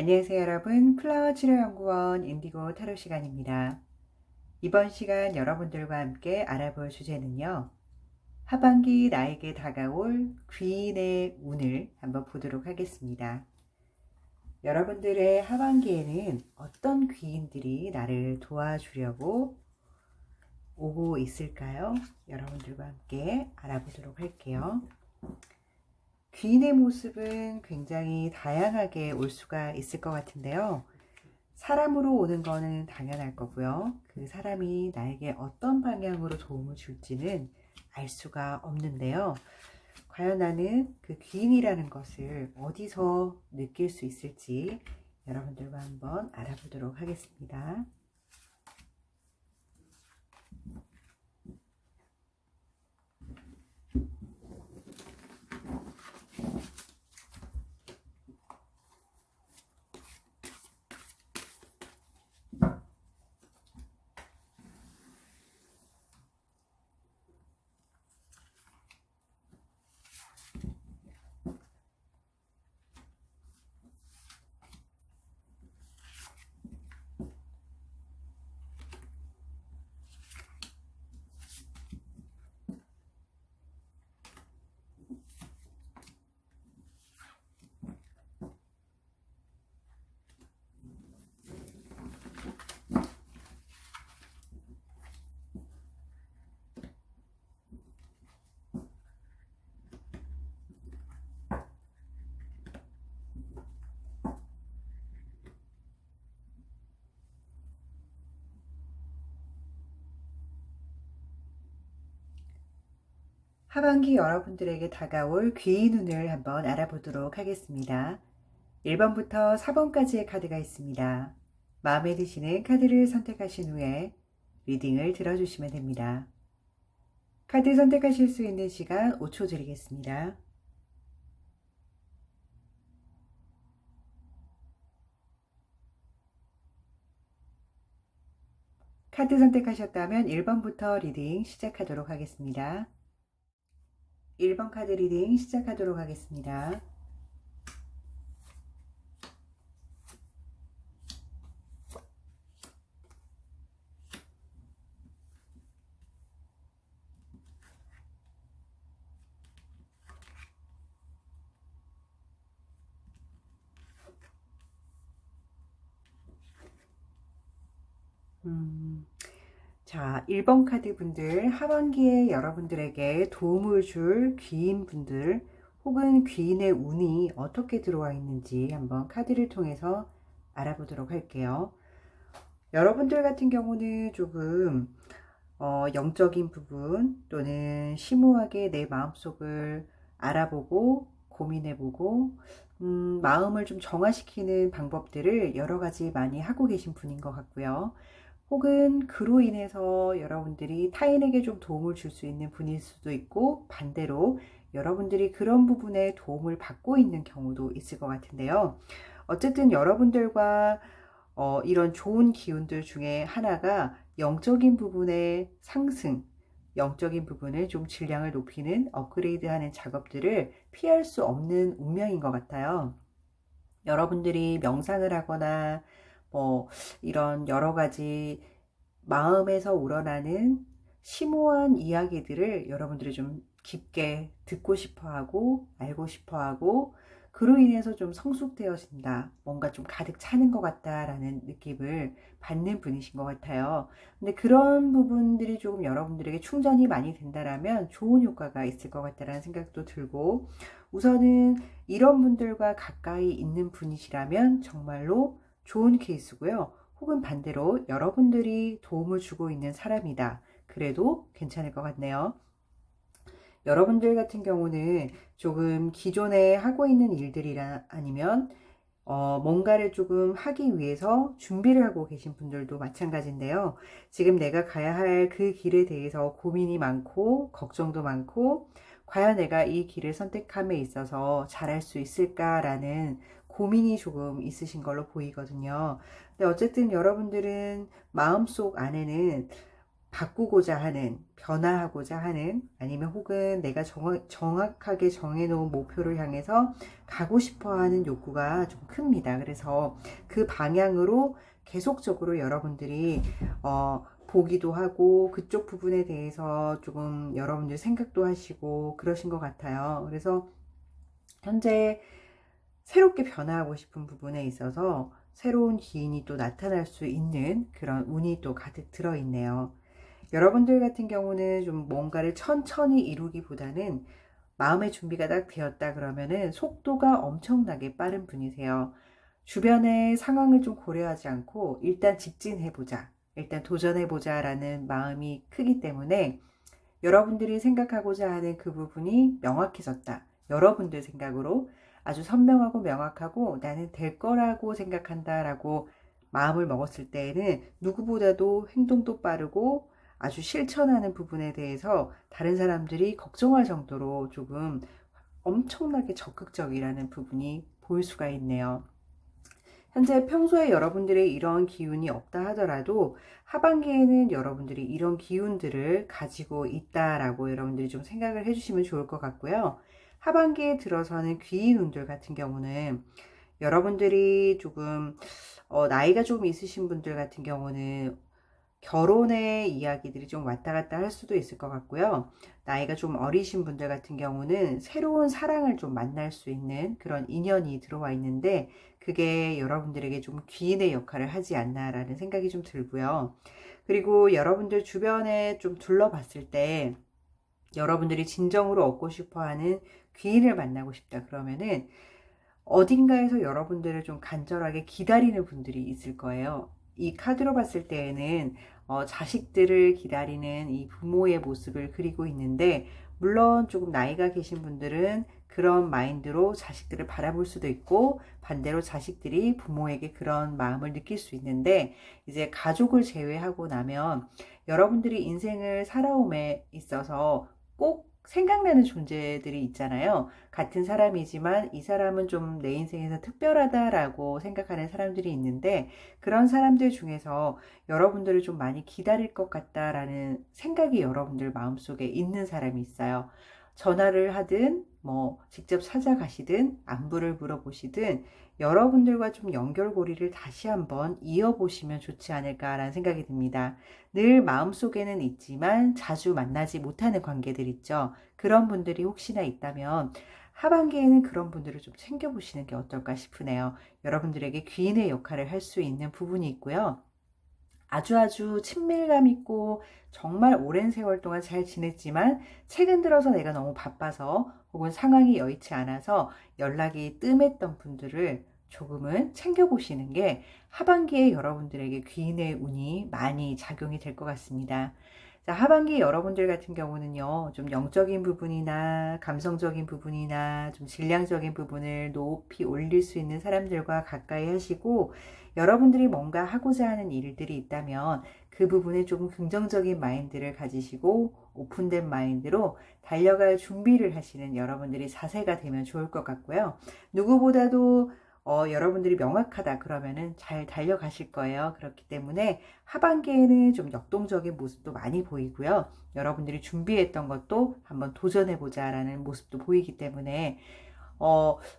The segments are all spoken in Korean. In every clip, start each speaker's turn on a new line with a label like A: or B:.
A: 안녕하세요 여러분. 플라워 치료연구원 인디고 타로 시간입니다. 이번 시간 여러분들과 함께 알아볼 주제는요. 하반기 나에게 다가올 귀인의 운을 한번 보도록 하겠습니다. 여러분들의 하반기에는 어떤 귀인들이 나를 도와주려고 오고 있을까요? 여러분들과 함께 알아보도록 할게요. 귀인의 모습은 굉장히 다양하게 올 수가 있을 것 같은데요. 사람으로 오는 거는 당연할 거고요. 그 사람이 나에게 어떤 방향으로 도움을 줄지는 알 수가 없는데요. 과연 나는 그 귀인이라는 것을 어디서 느낄 수 있을지 여러분들과 한번 알아보도록 하겠습니다. 하반기 여러분들에게 다가올 귀인 운을 한번 알아보도록 하겠습니다. 1번부터 4번까지의 카드가 있습니다. 마음에 드시는 카드를 선택하신 후에 리딩을 들어주시면 됩니다. 카드 선택하실 수 있는 시간 5초 드리겠습니다. 카드 선택하셨다면 1번부터 리딩 시작하도록 하겠습니다. 1번 카드 리딩 시작하도록 하겠습니다. 자, 1번 카드 분들, 하반기에 여러분들에게 도움을 줄 귀인 분들 혹은 귀인의 운이 어떻게 들어와 있는지 한번 카드를 통해서 알아보도록 할게요. 여러분들 같은 경우는 조금 영적인 부분 또는 심오하게 내 마음속을 알아보고 고민해보고 마음을 좀 정화시키는 방법들을 여러 가지 많이 하고 계신 분인 것 같고요. 혹은 그로 인해서 여러분들이 타인에게 좀 도움을 줄 수 있는 분일 수도 있고, 반대로 여러분들이 그런 부분에 도움을 받고 있는 경우도 있을 것 같은데요. 어쨌든 여러분들과 이런 좋은 기운들 중에 하나가 영적인 부분의 상승, 영적인 부분을 좀 질량을 높이는 업그레이드하는 작업들을 피할 수 없는 운명인 것 같아요. 여러분들이 명상을 하거나 이런 여러 가지 마음에서 우러나는 심오한 이야기들을 여러분들이 좀 깊게 듣고 싶어 하고 알고 싶어 하고 그로 인해서 좀 성숙되어진다. 뭔가 좀 가득 차는 것 같다라는 느낌을 받는 분이신 것 같아요. 근데 그런 부분들이 조금 여러분들에게 충전이 많이 된다라면 좋은 효과가 있을 것 같다라는 생각도 들고, 우선은 이런 분들과 가까이 있는 분이시라면 정말로 좋은 케이스고요. 혹은 반대로 여러분들이 도움을 주고 있는 사람이다. 그래도 괜찮을 것 같네요. 여러분들 같은 경우는 조금 기존에 하고 있는 일들이나 아니면 뭔가를 조금 하기 위해서 준비를 하고 계신 분들도 마찬가지인데요. 지금 내가 가야 할 그 길에 대해서 고민이 많고 걱정도 많고 과연 내가 이 길을 선택함에 있어서 잘할 수 있을까라는 고민이 조금 있으신 걸로 보이거든요. 근데 어쨌든 여러분들은 마음속 안에는 바꾸고자 하는, 변화하고자 하는, 아니면 혹은 내가 정확하게 정해놓은 목표를 향해서 가고 싶어 하는 욕구가 좀 큽니다. 그래서 그 방향으로 계속적으로 여러분들이 보기도 하고 그쪽 부분에 대해서 조금 여러분들 생각도 하시고 그러신 것 같아요. 그래서 현재 새롭게 변화하고 싶은 부분에 있어서 새로운 기인이 또 나타날 수 있는 그런 운이 또 가득 들어있네요. 여러분들 같은 경우는 좀 뭔가를 천천히 이루기보다는 마음의 준비가 딱 되었다 그러면은 속도가 엄청나게 빠른 분이세요. 주변의 상황을 좀 고려하지 않고 일단 직진해보자, 일단 도전해보자 라는 마음이 크기 때문에 여러분들이 생각하고자 하는 그 부분이 명확해졌다. 여러분들 생각으로 아주 선명하고 명확하고 나는 될 거라고 생각한다 라고 마음을 먹었을 때에는 누구보다도 행동도 빠르고 아주 실천하는 부분에 대해서 다른 사람들이 걱정할 정도로 조금 엄청나게 적극적이라는 부분이 보일 수가 있네요. 현재 평소에 여러분들의 이런 기운이 없다 하더라도 하반기에는 여러분들이 이런 기운들을 가지고 있다라고 여러분들이 좀 생각을 해주시면 좋을 것 같고요. 하반기에 들어서는 귀인운들 같은 경우는 여러분들이 조금 나이가 좀 있으신 분들 같은 경우는 결혼의 이야기들이 좀 왔다 갔다 할 수도 있을 것 같고요. 나이가 좀 어리신 분들 같은 경우는 새로운 사랑을 좀 만날 수 있는 그런 인연이 들어와 있는데 그게 여러분들에게 좀 귀인의 역할을 하지 않나라는 생각이 좀 들고요. 그리고 여러분들 주변에 좀 둘러봤을 때 여러분들이 진정으로 얻고 싶어하는 귀인을 만나고 싶다 그러면은 어딘가에서 여러분들을 좀 간절하게 기다리는 분들이 있을 거예요. 이 카드로 봤을 때에는 자식들을 기다리는 이 부모의 모습을 그리고 있는데 물론 조금 나이가 계신 분들은 그런 마인드로 자식들을 바라볼 수도 있고 반대로 자식들이 부모에게 그런 마음을 느낄 수 있는데 이제 가족을 제외하고 나면 여러분들이 인생을 살아옴에 있어서 꼭 생각나는 존재들이 있잖아요. 같은 사람이지만 이 사람은 좀 내 인생에서 특별하다라고 생각하는 사람들이 있는데 그런 사람들 중에서 여러분들을 좀 많이 기다릴 것 같다라는 생각이 여러분들 마음속에 있는 사람이 있어요. 전화를 하든 뭐 직접 찾아가시든 안부를 물어보시든 여러분들과 좀 연결고리를 다시 한번 이어보시면 좋지 않을까라는 생각이 듭니다. 늘 마음속에는 있지만 자주 만나지 못하는 관계들 있죠. 그런 분들이 혹시나 있다면 하반기에는 그런 분들을 좀 챙겨보시는 게 어떨까 싶으네요. 여러분들에게 귀인의 역할을 할 수 있는 부분이 있고요. 아주 친밀감 있고 정말 오랜 세월 동안 잘 지냈지만 최근 들어서 내가 너무 바빠서 혹은 상황이 여의치 않아서 연락이 뜸했던 분들을 조금은 챙겨보시는 게 하반기에 여러분들에게 귀인의 운이 많이 작용이 될 것 같습니다. 자, 하반기 여러분들 같은 경우는요, 좀 영적인 부분이나 감성적인 부분이나 좀 질량적인 부분을 높이 올릴 수 있는 사람들과 가까이 하시고 여러분들이 뭔가 하고자 하는 일들이 있다면 그 부분에 조금 긍정적인 마인드를 가지시고 오픈된 마인드로 달려갈 준비를 하시는 여러분들이 자세가 되면 좋을 것 같고요. 누구보다도 여러분들이 명확하다 그러면은 잘 달려가실 거예요. 그렇기 때문에 하반기에는 좀 역동적인 모습도 많이 보이고요. 여러분들이 준비했던 것도 한번 도전해보자 라는 모습도 보이기 때문에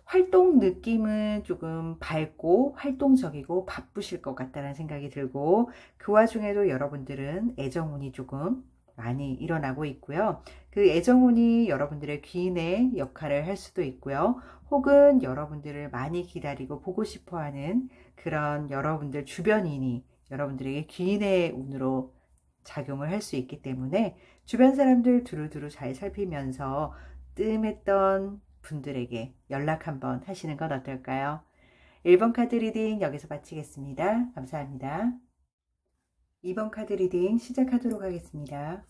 A: 활동 느낌은 조금 밝고 활동적이고 바쁘실 것 같다는 생각이 들고 그 와중에도 여러분들은 애정운이 조금 많이 일어나고 있고요. 그 애정운이 여러분들의 귀인의 역할을 할 수도 있고요. 혹은 여러분들을 많이 기다리고 보고 싶어하는 그런 여러분들 주변인이 여러분들에게 귀인의 운으로 작용을 할 수 있기 때문에 주변 사람들 두루두루 잘 살피면서 뜸했던 분들에게 연락 한번 하시는 건 어떨까요? 1번 카드 리딩 여기서 마치겠습니다. 감사합니다. 2번 카드 리딩 시작하도록 하겠습니다.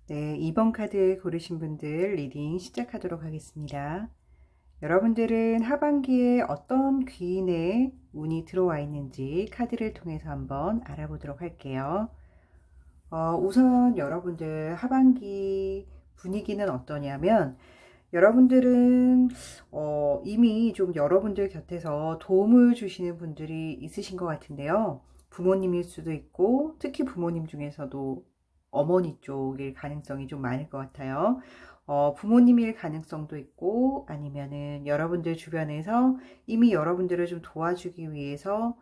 A: 네, 2번 카드 고르신 분들 리딩 시작하도록 하겠습니다. 여러분들은 하반기에 어떤 귀인의 운이 들어와 있는지 카드를 통해서 한번 알아보도록 할게요. 우선 여러분들 하반기 분위기는 어떠냐면 여러분들은 이미 좀 여러분들 곁에서 도움을 주시는 분들이 있으신 것 같은데요. 부모님일 수도 있고 특히 부모님 중에서도 어머니 쪽일 가능성이 좀 많을 것 같아요. 부모님일 가능성도 있고 아니면은 여러분들 주변에서 이미 여러분들을 좀 도와주기 위해서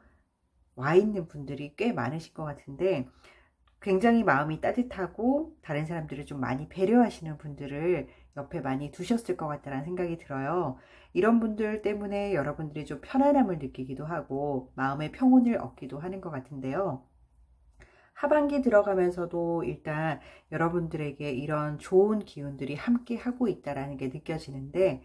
A: 와 있는 분들이 꽤 많으실 것 같은데 굉장히 마음이 따뜻하고 다른 사람들을 좀 많이 배려하시는 분들을 옆에 많이 두셨을 것 같다는 생각이 들어요. 이런 분들 때문에 여러분들이 좀 편안함을 느끼기도 하고 마음의 평온을 얻기도 하는 것 같은데요. 하반기 들어가면서도 일단 여러분들에게 이런 좋은 기운들이 함께 하고 있다라는 게 느껴지는데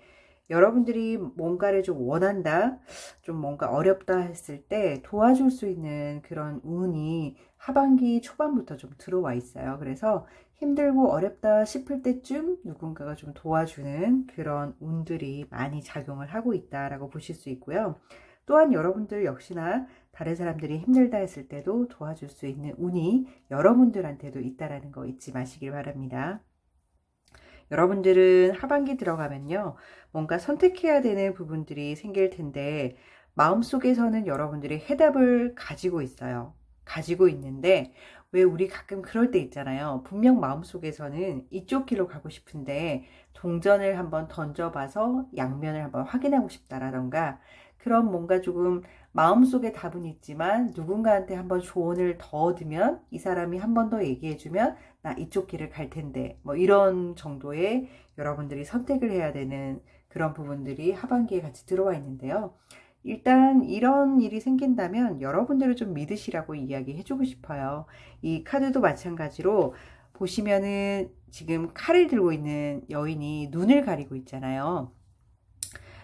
A: 여러분들이 뭔가를 좀 원한다, 좀 뭔가 어렵다 했을 때 도와줄 수 있는 그런 운이 하반기 초반부터 좀 들어와 있어요. 그래서 힘들고 어렵다 싶을 때쯤 누군가가 좀 도와주는 그런 운들이 많이 작용을 하고 있다라고 보실 수 있고요. 또한 여러분들 역시나 다른 사람들이 힘들다 했을 때도 도와줄 수 있는 운이 여러분들한테도 있다라는 거 잊지 마시길 바랍니다. 여러분들은 하반기 들어가면요, 뭔가 선택해야 되는 부분들이 생길 텐데, 마음속에서는 여러분들이 해답을 가지고 있어요. 가지고 있는데, 왜 우리 가끔 그럴 때 있잖아요. 분명 마음속에서는 이쪽 길로 가고 싶은데, 동전을 한번 던져봐서 양면을 한번 확인하고 싶다라던가, 그런 뭔가 조금 마음속에 답은 있지만, 누군가한테 한번 조언을 더 얻으면, 이 사람이 한 번 더 얘기해주면, 나 이쪽 길을 갈 텐데 뭐 이런 정도의 여러분들이 선택을 해야 되는 그런 부분들이 하반기에 같이 들어와 있는데요. 일단 이런 일이 생긴다면 여러분들을 좀 믿으시라고 이야기해 주고 싶어요. 이 카드도 마찬가지로 보시면은 지금 칼을 들고 있는 여인이 눈을 가리고 있잖아요.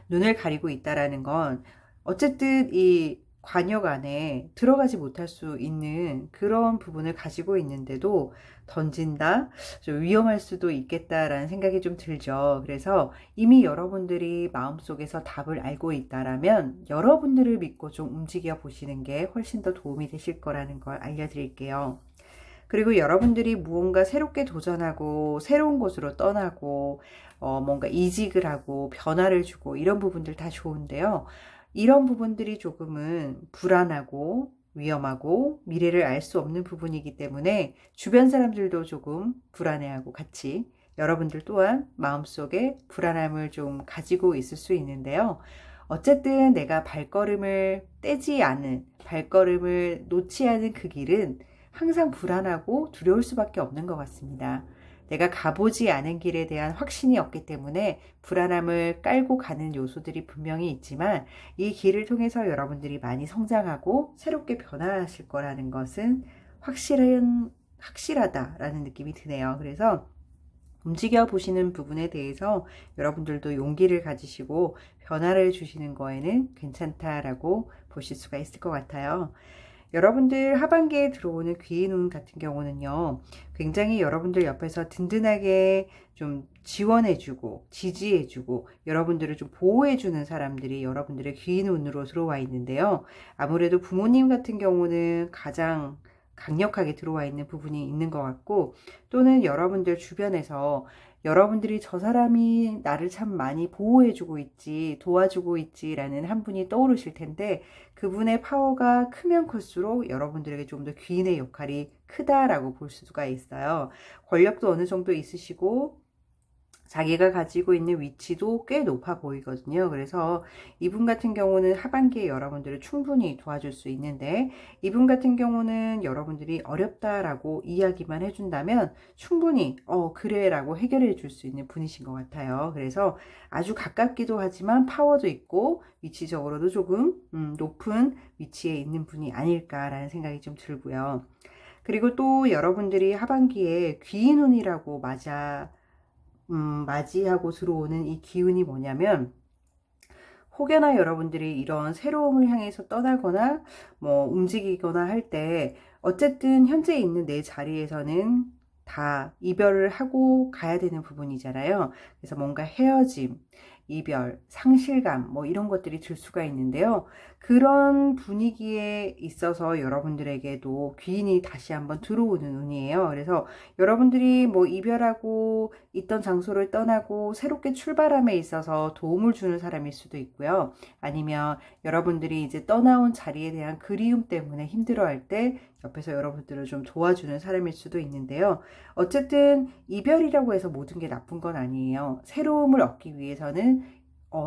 A: 눈을 가리고 있다라는 건 어쨌든 이 관역 안에 들어가지 못할 수 있는 그런 부분을 가지고 있는데도 던진다? 좀 위험할 수도 있겠다라는 생각이 좀 들죠. 그래서 이미 여러분들이 마음속에서 답을 알고 있다라면 여러분들을 믿고 좀 움직여 보시는 게 훨씬 더 도움이 되실 거라는 걸 알려드릴게요. 그리고 여러분들이 무언가 새롭게 도전하고 새로운 곳으로 떠나고 뭔가 이직을 하고 변화를 주고 이런 부분들 다 좋은데요. 이런 부분들이 조금은 불안하고 위험하고 미래를 알 수 없는 부분이기 때문에 주변 사람들도 조금 불안해하고 같이 여러분들 또한 마음속에 불안함을 좀 가지고 있을 수 있는데요. 어쨌든 내가 발걸음을 떼지 않은, 발걸음을 놓지 않은 그 길은 항상 불안하고 두려울 수밖에 없는 것 같습니다. 내가 가보지 않은 길에 대한 확신이 없기 때문에 불안함을 깔고 가는 요소들이 분명히 있지만 이 길을 통해서 여러분들이 많이 성장하고 새롭게 변화하실 거라는 것은 확실하다라는 느낌이 드네요. 그래서 움직여 보시는 부분에 대해서 여러분들도 용기를 가지시고 변화를 주시는 거에는 괜찮다라고 보실 수가 있을 것 같아요. 여러분들 하반기에 들어오는 귀인운 같은 경우는요, 굉장히 여러분들 옆에서 든든하게 좀 지원해주고 지지해주고 여러분들을 좀 보호해주는 사람들이 여러분들의 귀인운으로 들어와 있는데요. 아무래도 부모님 같은 경우는 가장 강력하게 들어와 있는 부분이 있는 것 같고, 또는 여러분들 주변에서 여러분들이 저 사람이 나를 참 많이 보호해주고 있지, 도와주고 있지라는 한 분이 떠오르실 텐데, 그분의 파워가 크면 클수록 여러분들에게 좀 더 귀인의 역할이 크다라고 볼 수가 있어요. 권력도 어느 정도 있으시고, 자기가 가지고 있는 위치도 꽤 높아 보이거든요. 그래서 이분 같은 경우는 하반기에 여러분들을 충분히 도와줄 수 있는데, 이분 같은 경우는 여러분들이 어렵다라고 이야기만 해준다면 충분히 그래 라고 해결해 줄 수 있는 분이신 것 같아요. 그래서 아주 가깝기도 하지만 파워도 있고 위치적으로도 조금 높은 위치에 있는 분이 아닐까라는 생각이 좀 들고요. 그리고 또 여러분들이 하반기에 귀인운이라고 맞이하고 들어오는 이 기운이 뭐냐면, 혹여나 여러분들이 이런 새로움을 향해서 떠나거나 뭐 움직이거나 할 때 어쨌든 현재 있는 내 자리에서는 다 이별을 하고 가야 되는 부분이잖아요. 그래서 뭔가 헤어짐, 이별, 상실감 뭐 이런 것들이 들 수가 있는데요. 그런 분위기에 있어서 여러분들에게도 귀인이 다시 한번 들어오는 운이에요. 그래서 여러분들이 뭐 이별하고 있던 장소를 떠나고 새롭게 출발함에 있어서 도움을 주는 사람일 수도 있고요. 아니면 여러분들이 이제 떠나온 자리에 대한 그리움 때문에 힘들어할 때 옆에서 여러분들을 좀 도와주는 사람일 수도 있는데요. 어쨌든 이별이라고 해서 모든 게 나쁜 건 아니에요. 새로움을 얻기 위해서는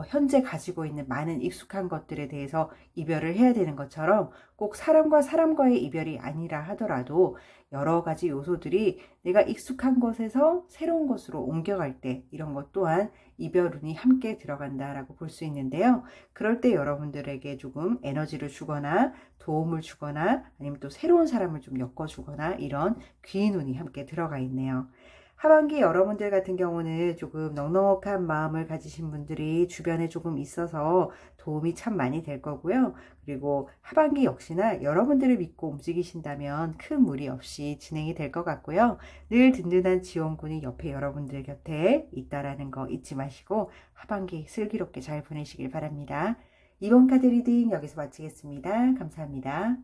A: 현재 가지고 있는 많은 익숙한 것들에 대해서 이별을 해야 되는 것처럼 꼭 사람과 사람과의 이별이 아니라 하더라도 여러 가지 요소들이 내가 익숙한 것에서 새로운 것으로 옮겨갈 때 이런 것 또한 이별운이 함께 들어간다라고 볼 수 있는데요. 그럴 때 여러분들에게 조금 에너지를 주거나 도움을 주거나 아니면 또 새로운 사람을 좀 엮어주거나 이런 귀인운이 함께 들어가 있네요. 하반기 여러분들 같은 경우는 조금 넉넉한 마음을 가지신 분들이 주변에 조금 있어서 도움이 참 많이 될 거고요. 그리고 하반기 역시나 여러분들을 믿고 움직이신다면 큰 무리 없이 진행이 될 것 같고요. 늘 든든한 지원군이 옆에 여러분들 곁에 있다라는 거 잊지 마시고 하반기 슬기롭게 잘 보내시길 바랍니다. 이번 카드 리딩 여기서 마치겠습니다. 감사합니다.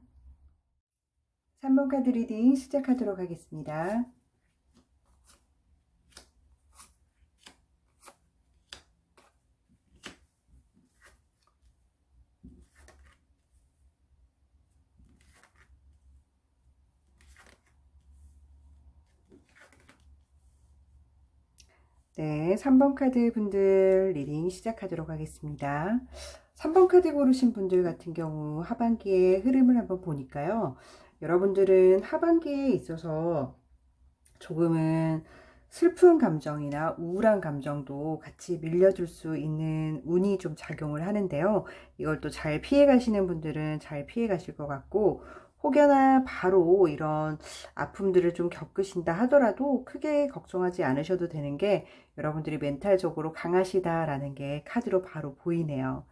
A: 3번 카드 리딩 시작하도록 하겠습니다. 네, 3번 카드 분들 리딩 시작하도록 하겠습니다. 3번 카드 고르신 분들 같은 경우 하반기의 흐름을 한번 보니까요. 여러분들은 하반기에 있어서 조금은 슬픈 감정이나 우울한 감정도 같이 밀려들 수 있는 운이 좀 작용을 하는데요. 이걸 또 잘 피해 가시는 분들은 잘 피해 가실 것 같고, 혹여나 바로 이런 아픔들을 좀 겪으신다 하더라도 크게 걱정하지 않으셔도 되는 게 여러분들이 멘탈적으로 강하시다라는 게 카드로 바로 보이네요.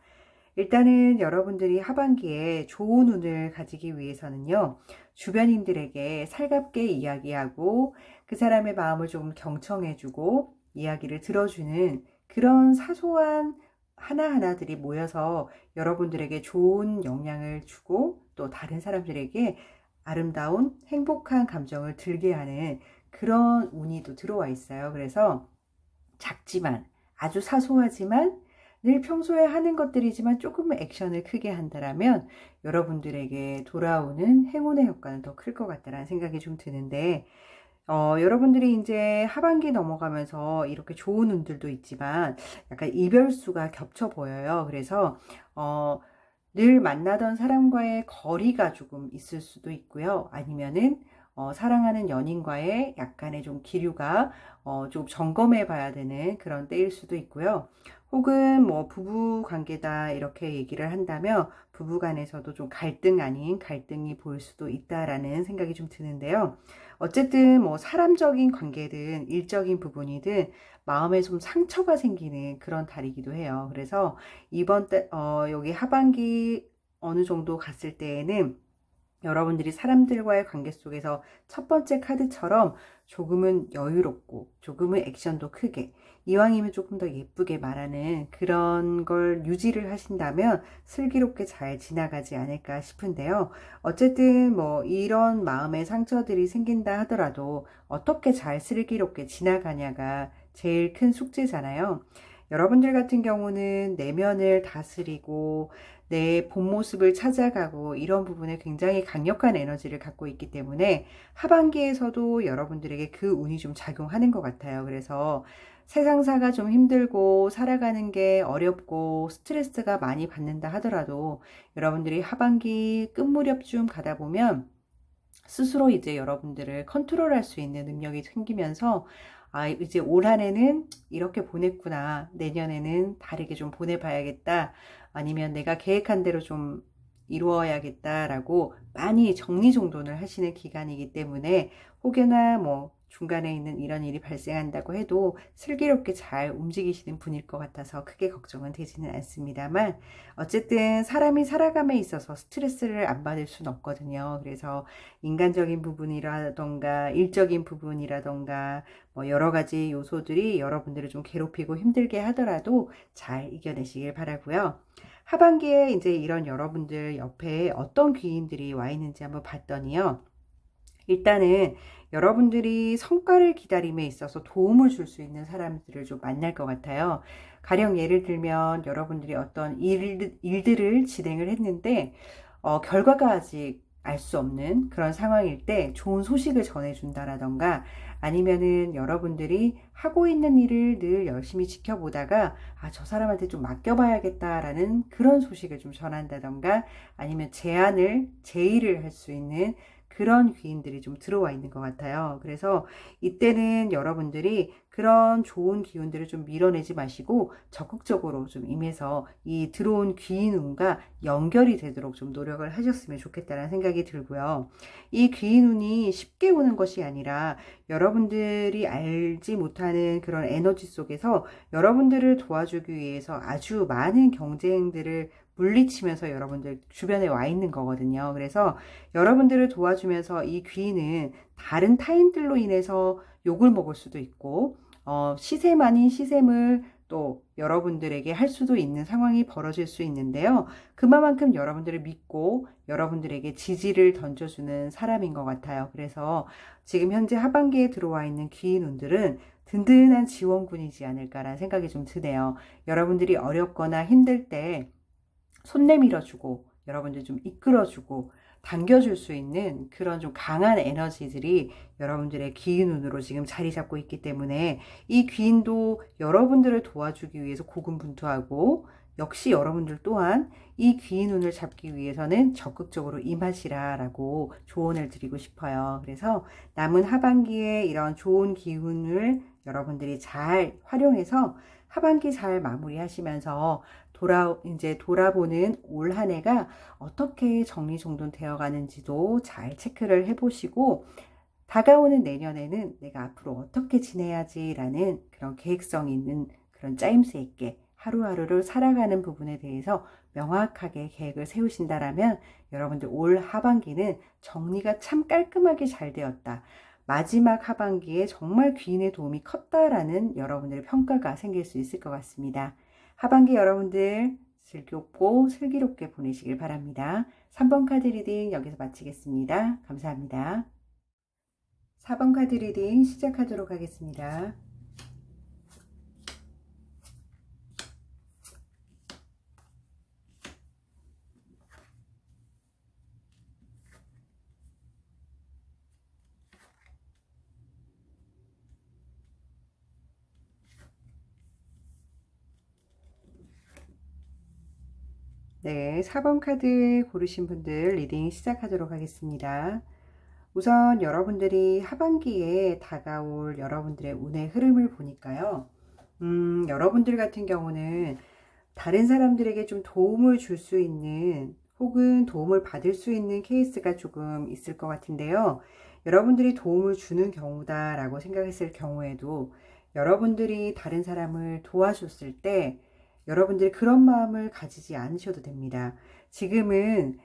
A: 일단은 여러분들이 하반기에 좋은 운을 가지기 위해서는요, 주변인들에게 살갑게 이야기하고 그 사람의 마음을 좀 경청해주고 이야기를 들어주는 그런 사소한 하나하나들이 모여서 여러분들에게 좋은 영향을 주고 또 다른 사람들에게 아름다운 행복한 감정을 들게 하는 그런 운이 또 들어와 있어요. 그래서 작지만 아주 사소하지만 늘 평소에 하는 것들이지만 조금은 액션을 크게 한다라면 여러분들에게 돌아오는 행운의 효과는 더 클 것 같다라는 생각이 좀 드는데, 여러분들이 이제 하반기 넘어가면서 이렇게 좋은 운들도 있지만 약간 이별수가 겹쳐 보여요. 그래서 늘 만나던 사람과의 거리가 조금 있을 수도 있고요. 아니면은 사랑하는 연인과의 약간의 좀 기류가 좀 점검해 봐야 되는 그런 때일 수도 있고요. 혹은 뭐 부부 관계다 이렇게 얘기를 한다면 부부 간에서도 좀 갈등 아닌 갈등이 보일 수도 있다라는 생각이 좀 드는데요. 어쨌든 뭐 사람적인 관계든 일적인 부분이든 마음에 좀 상처가 생기는 그런 달이기도 해요. 그래서 이번 달 여기 하반기 어느 정도 갔을 때에는 여러분들이 사람들과의 관계 속에서 첫 번째 카드처럼 조금은 여유롭고 조금은 액션도 크게 이왕이면 조금 더 예쁘게 말하는 그런 걸 유지를 하신다면 슬기롭게 잘 지나가지 않을까 싶은데요. 어쨌든 뭐 이런 마음의 상처들이 생긴다 하더라도 어떻게 잘 슬기롭게 지나가냐가 제일 큰 숙제잖아요. 여러분들 같은 경우는 내면을 다스리고 내 본 모습을 찾아가고 이런 부분에 굉장히 강력한 에너지를 갖고 있기 때문에 하반기에서도 여러분들에게 그 운이 좀 작용하는 것 같아요. 그래서 세상사가 좀 힘들고 살아가는 게 어렵고 스트레스가 많이 받는다 하더라도 여러분들이 하반기 끝 무렵쯤 가다 보면 스스로 이제 여러분들을 컨트롤할 수 있는 능력이 생기면서 이제 올 한해는 이렇게 보냈구나. 내년에는 다르게 좀 보내봐야겠다. 아니면 내가 계획한 대로 좀 이루어야겠다라고 많이 정리정돈을 하시는 기간이기 때문에 혹여나 뭐 중간에 있는 이런 일이 발생한다고 해도 슬기롭게 잘 움직이시는 분일 것 같아서 크게 걱정은 되지는 않습니다만, 어쨌든 사람이 살아감에 있어서 스트레스를 안 받을 수는 없거든요. 그래서 인간적인 부분이라던가 일적인 부분이라던가 뭐 여러 가지 요소들이 여러분들을 좀 괴롭히고 힘들게 하더라도 잘 이겨내시길 바라고요. 하반기에 이제 이런 여러분들 옆에 어떤 귀인들이 와 있는지 한번 봤더니요. 일단은 여러분들이 성과를 기다림에 있어서 도움을 줄 수 있는 사람들을 좀 만날 것 같아요. 가령 예를 들면 여러분들이 어떤 일들을 진행을 했는데 결과가 아직 알 수 없는 그런 상황일 때 좋은 소식을 전해준다라던가, 아니면은 여러분들이 하고 있는 일을 늘 열심히 지켜보다가 저 사람한테 좀 맡겨봐야겠다라는 그런 소식을 좀 전한다던가, 아니면 제의를 할 수 있는 그런 귀인들이 좀 들어와 있는 것 같아요. 그래서 이때는 여러분들이 그런 좋은 기운들을 좀 밀어내지 마시고 적극적으로 좀 임해서 이 들어온 귀인운과 연결이 되도록 좀 노력을 하셨으면 좋겠다는 생각이 들고요. 이 귀인운이 쉽게 오는 것이 아니라 여러분들이 알지 못하는 그런 에너지 속에서 여러분들을 도와주기 위해서 아주 많은 경쟁들을 물리치면서 여러분들 주변에 와 있는 거거든요. 그래서 여러분들을 도와주면서 이 귀인은 다른 타인들로 인해서 욕을 먹을 수도 있고, 시샘 아닌 시샘을 또 여러분들에게 할 수도 있는 상황이 벌어질 수 있는데요. 그만큼 여러분들을 믿고 여러분들에게 지지를 던져주는 사람인 것 같아요. 그래서 지금 현재 하반기에 들어와 있는 귀인운들은 든든한 지원군이지 않을까라는 생각이 좀 드네요. 여러분들이 어렵거나 힘들 때 손 내밀어주고 여러분들 좀 이끌어주고 당겨줄 수 있는 그런 좀 강한 에너지들이 여러분들의 귀인운으로 지금 자리 잡고 있기 때문에 이 귀인도 여러분들을 도와주기 위해서 고군분투하고, 역시 여러분들 또한 이 귀인운을 잡기 위해서는 적극적으로 임하시라라고 조언을 드리고 싶어요. 그래서 남은 하반기에 이런 좋은 기운을 여러분들이 잘 활용해서 하반기 잘 마무리하시면서 이제 돌아보는 올 한 해가 어떻게 정리정돈되어 가는지도 잘 체크를 해보시고, 다가오는 내년에는 내가 앞으로 어떻게 지내야지라는 그런 계획성 있는 그런 짜임새 있게 하루하루를 살아가는 부분에 대해서 명확하게 계획을 세우신다라면 여러분들 올 하반기는 정리가 참 깔끔하게 잘 되었다, 마지막 하반기에 정말 귀인의 도움이 컸다라는 여러분들의 평가가 생길 수 있을 것 같습니다. 하반기 여러분들 즐겁고 슬기롭게 보내시길 바랍니다. 3번 카드 리딩 여기서 마치겠습니다. 감사합니다. 4번 카드 리딩 시작하도록 하겠습니다. 네, 4번 카드 고르신 분들 리딩 시작하도록 하겠습니다. 우선 여러분들이 하반기에 다가올 여러분들의 운의 흐름을 보니까요. 여러분들 같은 경우는 다른 사람들에게 좀 도움을 줄 수 있는 혹은 도움을 받을 수 있는 케이스가 조금 있을 것 같은데요. 여러분들이 도움을 주는 경우다라고 생각했을 경우에도 여러분들이 다른 사람을 도와줬을 때 여러분들이 그런 마음을 가지지 않으셔도 됩니다. 지금은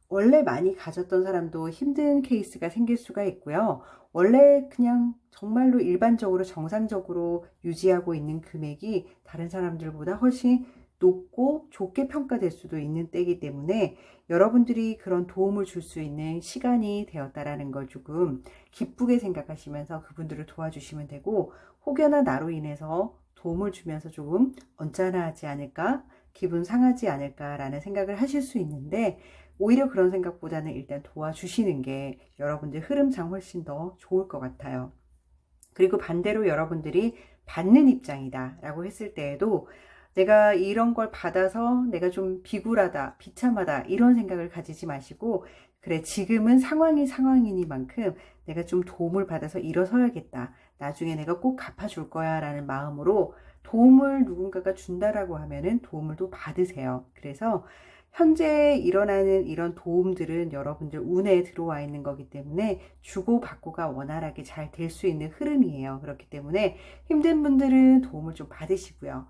A: 원래 많이 가졌던 사람도 힘든 케이스가 생길 수가 있고요. 원래 그냥 정말로 일반적으로 정상적으로 유지하고 있는 금액이 다른 사람들보다 훨씬 높고 좋게 평가될 수도 있는 때이기 때문에 여러분들이 그런 도움을 줄 수 있는 시간이 되었다라는 걸 조금 기쁘게 생각하시면서 그분들을 도와주시면 되고, 혹여나 나로 인해서 도움을 주면서 조금 언짢아하지 않을까, 기분 상하지 않을까라는 생각을 하실 수 있는데, 오히려 그런 생각보다는 일단 도와주시는 게 여러분들 흐름상 훨씬 더 좋을 것 같아요. 그리고 반대로 여러분들이 받는 입장이다 라고 했을 때에도 내가 이런 걸 받아서 내가 좀 비굴하다, 비참하다 이런 생각을 가지지 마시고, 그래 지금은 상황이 상황이니만큼 내가 좀 도움을 받아서 일어서야겠다, 나중에 내가 꼭 갚아줄 거야 라는 마음으로 도움을 누군가가 준다라고 하면은 도움을 또 받으세요. 그래서 현재 일어나는 이런 도움들은 여러분들 운에 들어와 있는 거기 때문에 주고받고가 원활하게 잘 될 수 있는 흐름이에요. 그렇기 때문에 힘든 분들은 도움을 좀 받으시고요.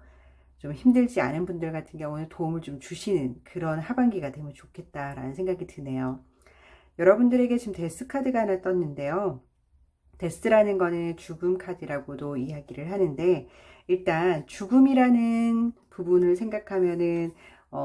A: 좀 힘들지 않은 분들 같은 경우는 도움을 좀 주시는 그런 하반기가 되면 좋겠다라는 생각이 드네요. 여러분들에게 지금 데스 카드가 하나 떴는데요. 데스라는 거는 죽음 카드라고도 이야기를 하는데, 일단 죽음이라는 부분을 생각하면은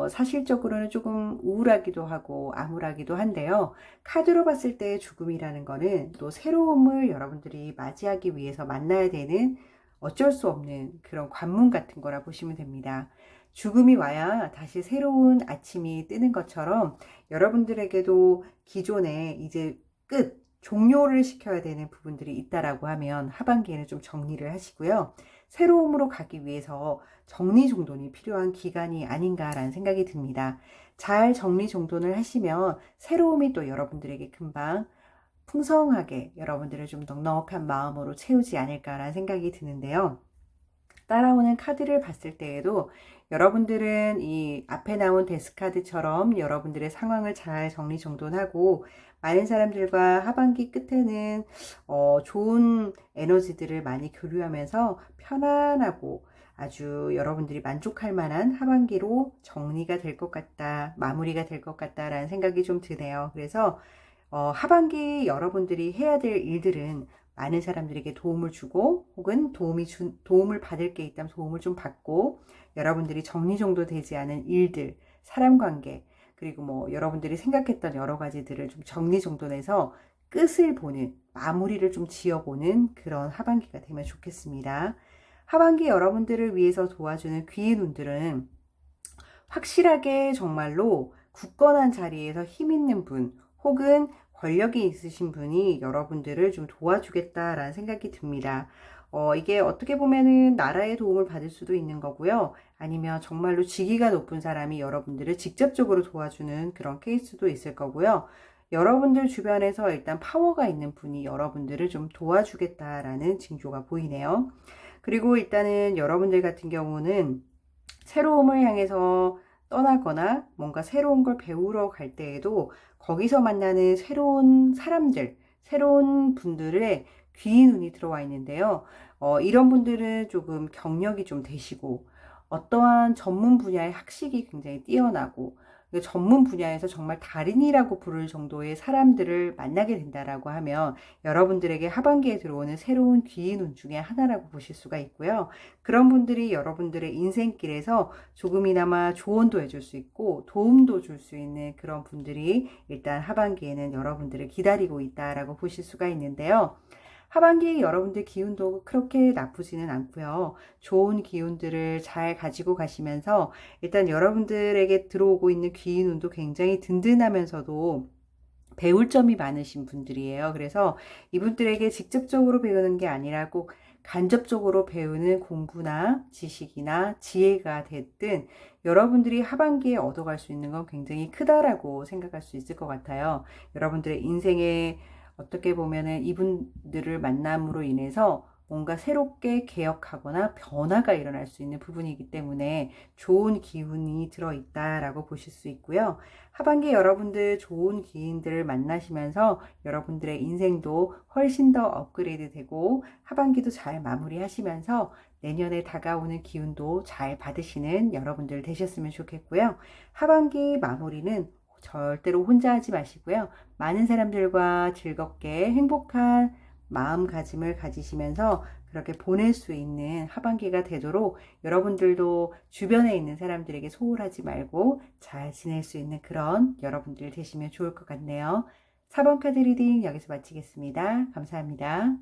A: 사실적으로는 조금 우울하기도 하고 암울하기도 한데요. 카드로 봤을 때 죽음이라는 거는 또 새로움을 여러분들이 맞이하기 위해서 만나야 되는 어쩔 수 없는 그런 관문 같은 거라 보시면 됩니다. 죽음이 와야 다시 새로운 아침이 뜨는 것처럼 여러분들에게도 기존에 이제 종료를 시켜야 되는 부분들이 있다라고 하면 하반기에는 좀 정리를 하시고요. 새로움으로 가기 위해서 정리정돈이 필요한 기간이 아닌가라는 생각이 듭니다. 잘 정리정돈을 하시면 새로움이 또 여러분들에게 금방 풍성하게 여러분들을 좀 넉넉한 마음으로 채우지 않을까라는 생각이 드는데요. 따라오는 카드를 봤을 때에도 여러분들은 이 앞에 나온 데스카드처럼 여러분들의 상황을 잘 정리정돈하고 많은 사람들과 하반기 끝에는 좋은 에너지들을 많이 교류하면서 편안하고 아주 여러분들이 만족할 만한 하반기로 정리가 될 것 같다, 마무리가 될 것 같다라는 생각이 좀 드네요. 그래서 하반기 여러분들이 해야 될 일들은 많은 사람들에게 도움을 주고 혹은 도움을 받을 게 있다면 도움을 좀 받고 여러분들이 정리정도 되지 않은 일들, 사람 관계, 그리고 뭐 여러분들이 생각했던 여러 가지들을 좀 정리정돈해서 끝을 보는, 마무리를 좀 지어보는 그런 하반기가 되면 좋겠습니다. 하반기 여러분들을 위해서 도와주는 귀인 운들은 확실하게 정말로 굳건한 자리에서 힘 있는 분 혹은 권력이 있으신 분이 여러분들을 좀 도와주겠다라는 생각이 듭니다. 이게 어떻게 보면은 나라의 도움을 받을 수도 있는 거고요. 아니면 정말로 직위가 높은 사람이 여러분들을 직접적으로 도와주는 그런 케이스도 있을 거고요. 여러분들 주변에서 일단 파워가 있는 분이 여러분들을 좀 도와주겠다라는 징조가 보이네요. 그리고 일단은 여러분들 같은 경우는 새로움을 향해서 떠나거나 뭔가 새로운 걸 배우러 갈 때에도 거기서 만나는 새로운 사람들, 새로운 분들의 귀인 운이 들어와 있는데요. 이런 분들은 조금 경력이 좀 되시고 어떠한 전문 분야의 학식이 굉장히 뛰어나고 전문 분야에서 정말 달인이라고 부를 정도의 사람들을 만나게 된다라고 하면 여러분들에게 하반기에 들어오는 새로운 귀인 운 중에 하나라고 보실 수가 있고요. 그런 분들이 여러분들의 인생길에서 조금이나마 조언도 해줄 수 있고 도움도 줄 수 있는 그런 분들이 일단 하반기에는 여러분들을 기다리고 있다라고 보실 수가 있는데요. 하반기 여러분들 기운도 그렇게 나쁘지는 않고요. 좋은 기운들을 잘 가지고 가시면서 일단 여러분들에게 들어오고 있는 기운도 굉장히 든든하면서도 배울 점이 많으신 분들이에요. 그래서 이분들에게 직접적으로 배우는 게 아니라 꼭 간접적으로 배우는 공부나 지식이나 지혜가 됐든 여러분들이 하반기에 얻어갈 수 있는 건 굉장히 크다라고 생각할 수 있을 것 같아요. 여러분들의 인생에 어떻게 보면은 이분들을 만남으로 인해서 뭔가 새롭게 개혁하거나 변화가 일어날 수 있는 부분이기 때문에 좋은 기운이 들어있다라고 보실 수 있고요. 하반기 여러분들 좋은 기인들을 만나시면서 여러분들의 인생도 훨씬 더 업그레이드 되고 하반기도 잘 마무리하시면서 내년에 다가오는 기운도 잘 받으시는 여러분들 되셨으면 좋겠고요. 하반기 마무리는 절대로 혼자 하지 마시고요. 많은 사람들과 즐겁게 행복한 마음가짐을 가지시면서 그렇게 보낼 수 있는 하반기가 되도록 여러분들도 주변에 있는 사람들에게 소홀하지 말고 잘 지낼 수 있는 그런 여러분들 되시면 좋을 것 같네요. 4번 카드 리딩 여기서 마치겠습니다. 감사합니다.